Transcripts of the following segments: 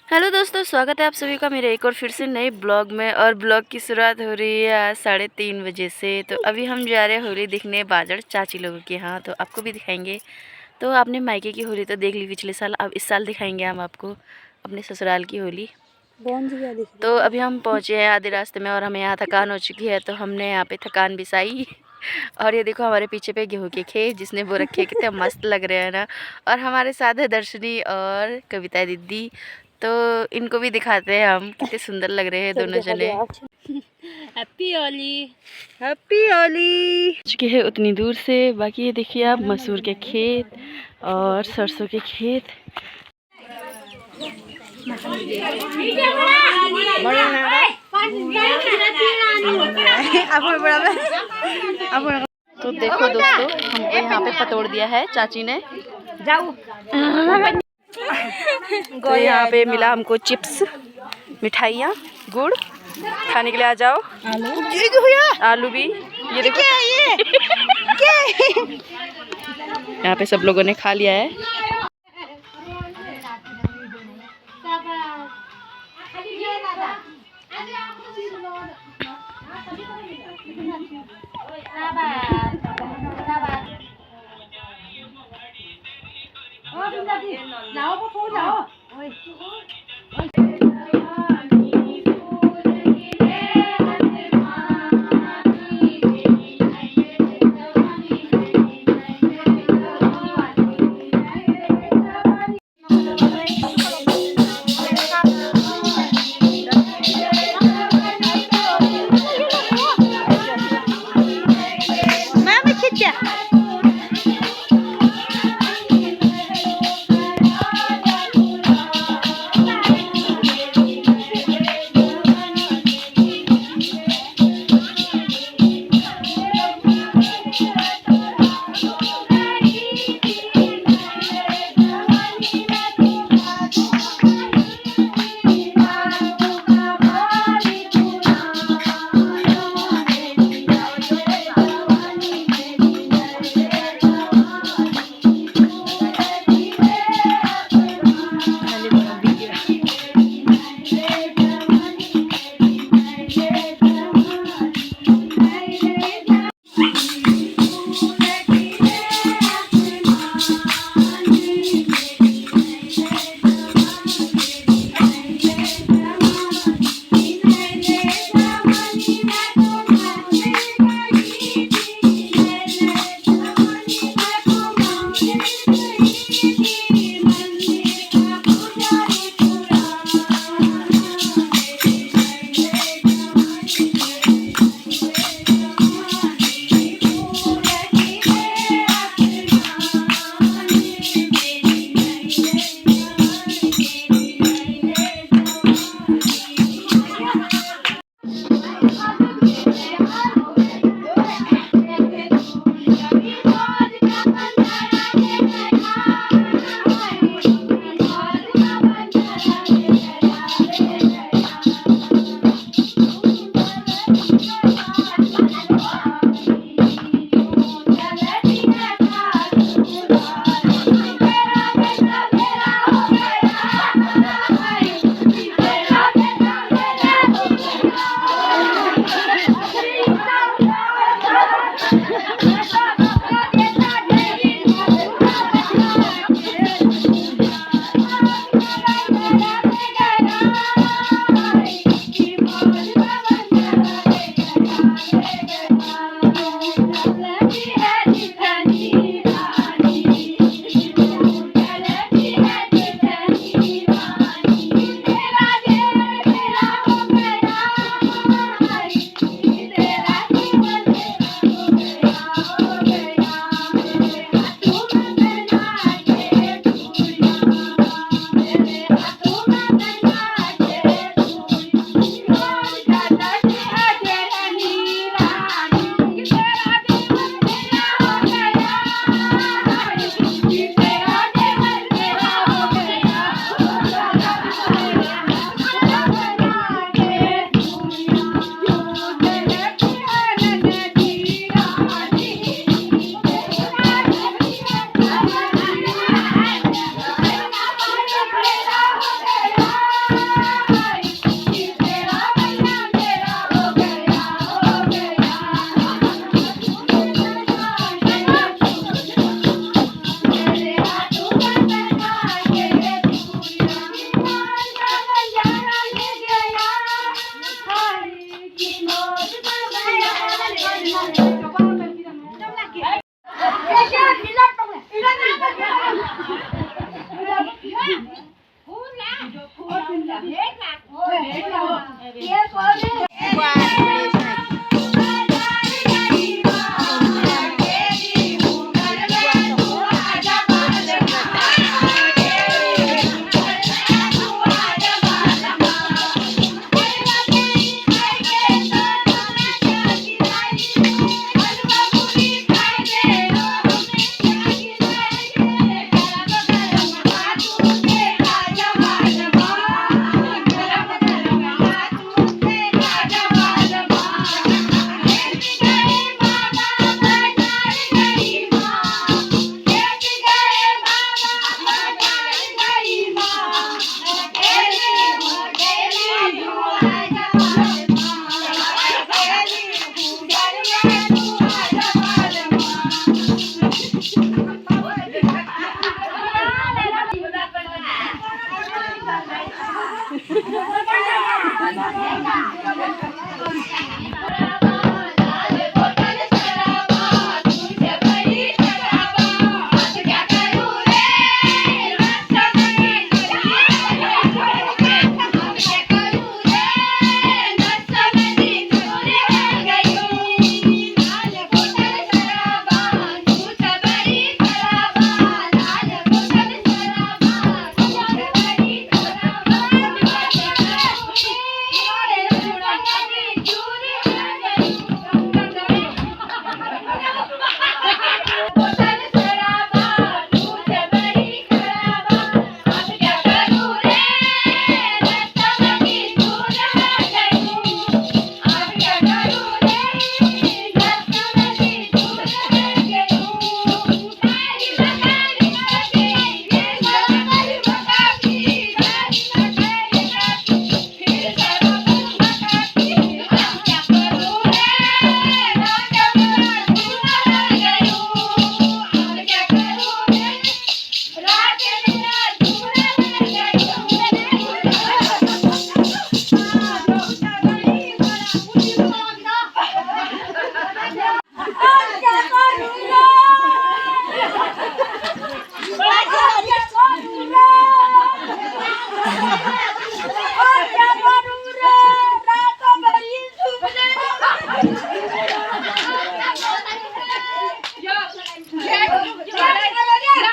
Hello दोस्तों, स्वागत है आप सभी का मेरे एक और फिर से नए ब्लॉग में। और ब्लॉग की शुरुआत हो रही है आज 3:30 बजे से। तो अभी हम जा रहे हैं होली दिखने बाजड़ चाची लोगों के यहाँ, तो आपको भी दिखाएंगे। तो आपने मायके की होली तो देख ली पिछले साल, अब इस साल दिखाएंगे हम आपको अपने ससुराल की होली। तो अभी हम पहुँचे हैं आधे रास्ते में और हमें यहाँ थकान हो चुकी है, तो हमने यहाँ पे थकान बिसाई। और ये देखो हमारे पीछे पे गेहूँ के खेत जिसने वो रखे, कितने मस्त लग रहे हैं ना। और हमारे साथ है दर्शनी और कविता दीदी, तो इनको भी दिखाते हैं हम, कितने सुंदर लग रहे हैं दोनों जने। Happy Holi, happy Holi. चुके हैं उतनी दूर से। बाकी ये देखिए आप, मसूर के खेत और सरसों के खेत। तो देखो दोस्तों, हमको यहाँ पे पतोड़ दिया है चाची ने। जाओ। तो यहाँ पे मिला हमको चिप्स, मिठाइयाँ, गुड़। खाने के लिए आ जाओ। आलू भी, ये देखो यहाँ पे सब लोगों ने खा लिया है।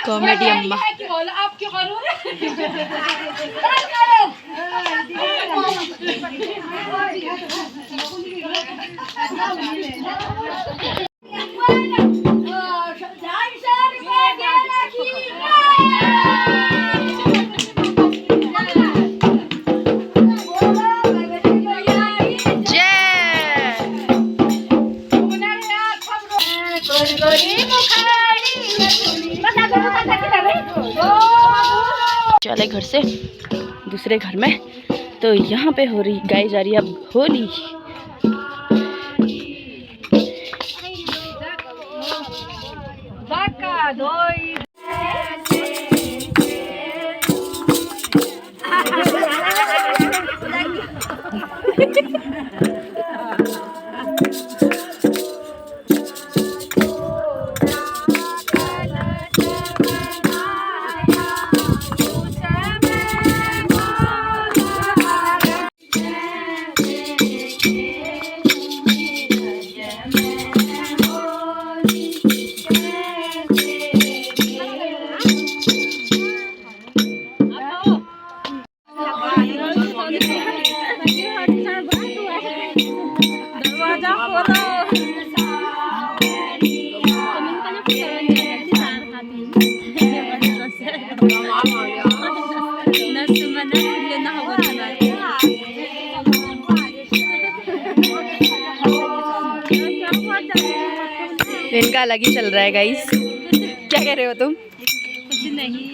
कॉमेडी अम्मा चले घर से दूसरे घर में। तो यहाँ पे हो रही गाई जा रही है अब होली। इनका अलग ही चल रहा है गाइस। क्या कह रहे हो तुम? कुछ नहीं।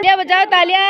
तालियां बजाओ तालियां।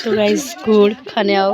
तो गाइस गुड़ खाने आओ।